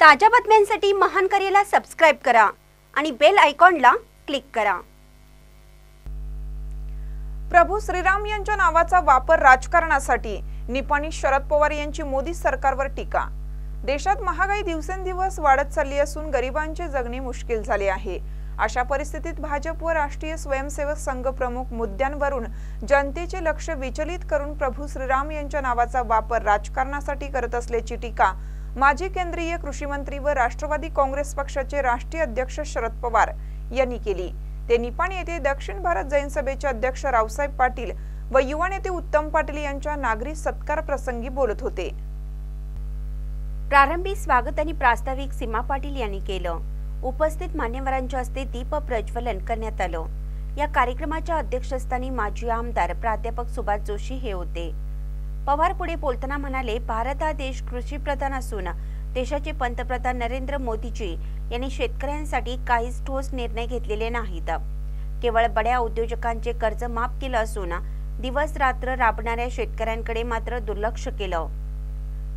ताज्या बातम्यांसाठी महानकरेला सबस्क्राइब करा आणि बेल आयकॉनला क्लिक करा। प्रभू श्रीराम यांच्या नावाचा वापर राजकारणासाठी, निपाणी शरद पवार यांची मोदी सरकारवर टीका। देशात महागाई दिवसेंदिवस वाढत चालली असून गरिबांचे जगणे मुश्किल झाले आहे। अशा परिस्थितीत भाजप व राष्ट्रीय स्वयंसेवक संघ प्रमुख मुद्द्यांवरून जनतेचे लक्ष विचलित करून प्रभू श्रीराम यांच्या नावाचा वापर राजकारणासाठी करत असल्याची टीका माजी केंद्रीय कृषी मंत्री व राष्ट्रवादी काँग्रेस पक्षाचे राष्ट्रीय अध्यक्ष शरद पवार यांनी केली। ते निपाणी येथे दक्षिण भारत जैन सभेचे अध्यक्ष रावसाहेब पाटील व युवा नेते उत्तम पाटील यांच्या नागरी सत्कार प्रसंगी बोलत होते। प्रारंभी स्वागत आणि प्रास्ताविक सीमा पाटील यांनी केलं। उपस्थित मान्यवरांच्या हस्ते दीप प्रज्वलन करण्यात आलं। या कार्यक्रमाच्या अध्यक्षस्थानी माजी आमदार प्राध्यापक सुभाष जोशी हे होते। पवार पुढे बोलताना म्हणाले, भारत हा देश कृषी प्रधान असून देशाचे पंतप्रधान नरेंद्र मोदीजी यांनी शेतकऱ्यांसाठी काहीच ठोस निर्णय घेतलेले नाहीत। केवळ बड्या उद्योजकांचे कर्ज माफ केलं असून दिवस रात्र राबणाऱ्या शेतकऱ्यांकडे मात्र दुर्लक्ष केलं।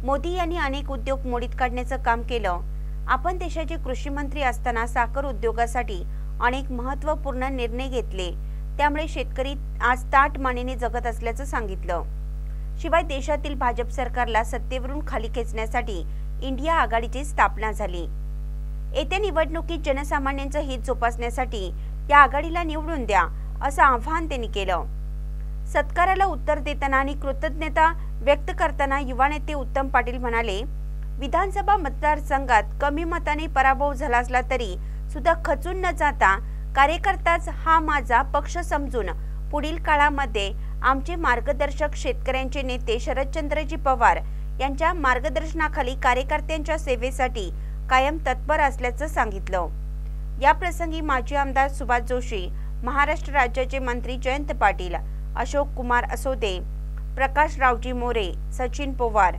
मोदी यांनी अनेक उद्योग मोडीत काढण्याचं काम केलं। आपण देशाचे कृषी मंत्री असताना साखर उद्योगासाठी अनेक महत्त्वपूर्ण निर्णय घेतले, त्यामुळे शेतकरी आज ताठ मानेने जगत असल्याचं सांगितलं। शिवाय देशातील भाजप सरकारला सत्तेवरून खाली खेचण्यासाठी इंडिया आघाडीची स्थापना झाली। येत्या निवडणुकीत जनसामान्यांचं हित जोपासण्यासाठी या आघाडीला निवडून द्या असं आवाहन त्यांनी केलं। सत्काराला उत्तर देताना आणि कृतज्ञता व्यक्त करताना युवा नेते उत्तम पाटील म्हणाले, विधानसभा मतदारसंघात कमी मताने पराभव झाला असला तरी सुद्धा खचून न जाता कार्यकर्ताच हा माझा पक्ष समजून पुढील काळामध्ये आमचे मार्गदर्शक शेतकऱ्यांचे नेते शरदचंद्रजी पवार यांच्या मार्गदर्शनाखाली कार्यकर्त्यांच्या सेवेसाठी कायम तत्पर असल्याचं सांगितलं। या प्रसंगी माजी आमदार सुभाष जोशी, महाराष्ट्र राज्याचे मंत्री जयंत पाटील, अशोक कुमार असोदे, प्रकाश रावजी मोरे, सचिन पवार,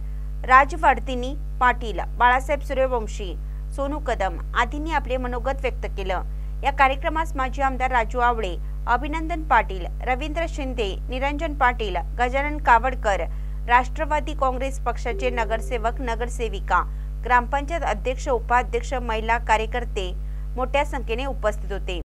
राजवर्धिनी पाटील, बाळासाहेब सूर्यवंशी, सोनू कदम आदींनी आपले मनोगत व्यक्त केलं। या कार्यक्रमास माजी आमदार राजू आवळे, अभिनंदन पाटील, रवींद्र शिंदे, निरंजन पाटील, गजानन कावडकर, राष्ट्रवादी काँग्रेस पक्षाचे नगरसेवक नगरसेविका, ग्रामपंचायत अध्यक्ष उपाध्यक्ष, महिला कार्यकर्ते मोठ्या संख्येने उपस्थित होते।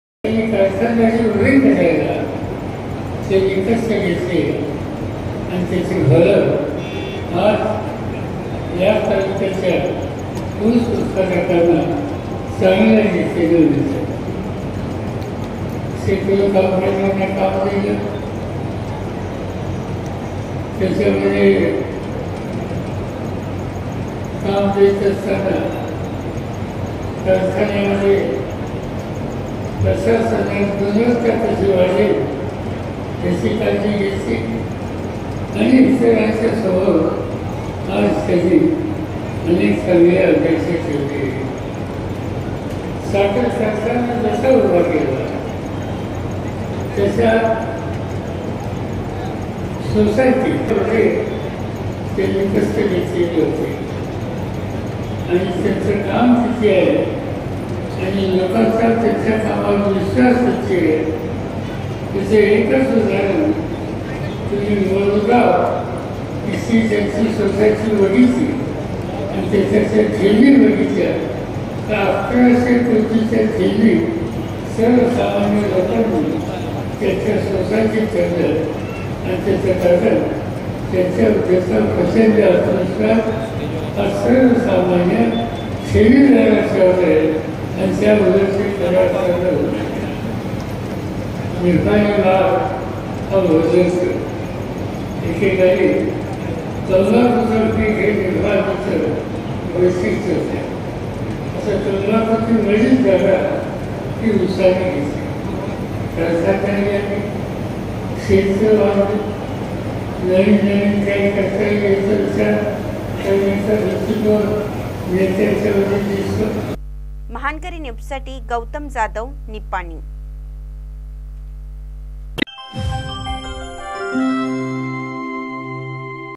शेतकरी कामगारांना काम दिलं, त्याच्यामध्ये काम देत असताना कारखान्यामध्ये प्रशासनाने गुणवत्ता कशी वाढेल याची काळजी घेतली आणि इतरांच्या समोर आज त्यांनी अनेक चांगले अध्यक्ष ठेवले। साखर कारखाना जसा उभा केला त्याच्या सोसायटीमध्ये त्यांनी कष्ट घेतलेले होते आणि त्यांचं काम किती आहे आणि लोकांचा त्यांच्या कामावर विश्वास किती आहे त्याचे एकच उदाहरण तुम्ही वडगाव इथली त्यांची सोसायटी बघितली आणि त्याच्या ठेवी बघितल्या तर 1100 कोटीच्या ठेवी सर्वसामान्य लोकांनी त्याच्या सोसायटीत ठेवलं आणि त्याचं कारण त्याच्या त्याचा प्रचंड आत्मविश्वास हा सर्वसामान्य ठेवीदाराला ठेवलं आणि त्याबद्दल ते करार ठेवलं। निपाणीला हा वजन एकेकाळी 14,000 पीक हे निर्माणाचं वैशिष्ट्य होतं। असं 14,000 मिळीच जागा ही उसाने घेतली। कारखान्याने शेतकरी नवीन नवीन काही करता यायचा विचार करण्याचा दृष्टिकोन नेत्यांच्या वतीने दिसतो। महानकरी न्यूजसाठी गौतम जाधव, निपाणी।